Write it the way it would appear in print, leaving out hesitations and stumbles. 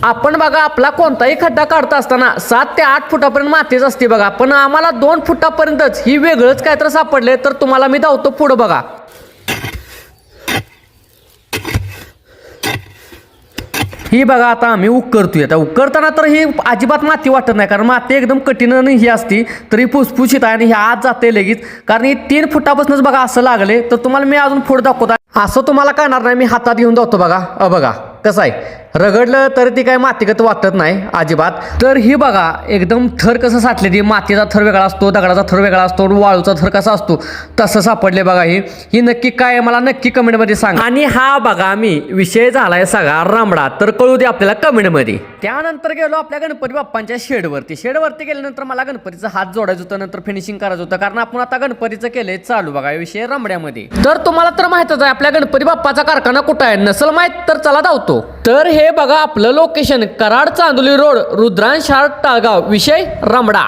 आपण बघा आपला कोणताही खड्डा काढता असताना 7 ते 8 फुटापर्यंत मातीच असते बघा, पण आम्हाला 2 फुटापर्यंतच ही वेगळंच काय तर सापडले, तर तुम्हाला मी धावतो पुढं बघा. ही बघा आता आम्ही उकरतोय. आता उकरताना तर ही अजिबात माती वाटत नाही, कारण माती एकदम कठीण आणि ही असती, तरी फुसफुशीत आहे आणि ही आत जाते लगेच, कारण ही 3 फुटापासूनच बघा असं लागले. तर तुम्हाला मी अजून पुढे दाखवतो, असं तुम्हाला कळणार नाही. मी हातात घेऊन जातो बघा. बघा कसं आहे, रगडलं तर ती काय मातीगत वाटत नाही अजिबात. तर ही बघा एकदम थर कसं साठले, ती मातीचा थर वेगळा असतो, दगडाचा थर वेगळा असतो, वाळूचा थर कसा असतो तसं सापडले बघा. ही नक्की काय मला नक्की कमेंटमध्ये सांगा. आणि हा बघा मी विषय झालाय सगळा रामडा, तर कळू दे आपल्याला कमेंटमध्ये. त्यानंतर गेलो आपल्या गणपती बाप्पांच्या शेडवरती गेल्यानंतर मला गणपतीचा हात जोडायचं होतं, नंतर फिनिशिंग करायचं होतं, कारण आपण आता गणपतीचं केलंय चालू बघा विषय रामड्यामध्ये. तर तुम्हाला तर माहितच आहे आपल्या गणपती बाप्पाचा कारखाना कुठं आहे, नसल माहित तर चला धावतो. तर हे बघा आपलं लोकेशन कराड चांदोली रोड रुद्रांश टाळगाव, विषय रामडा.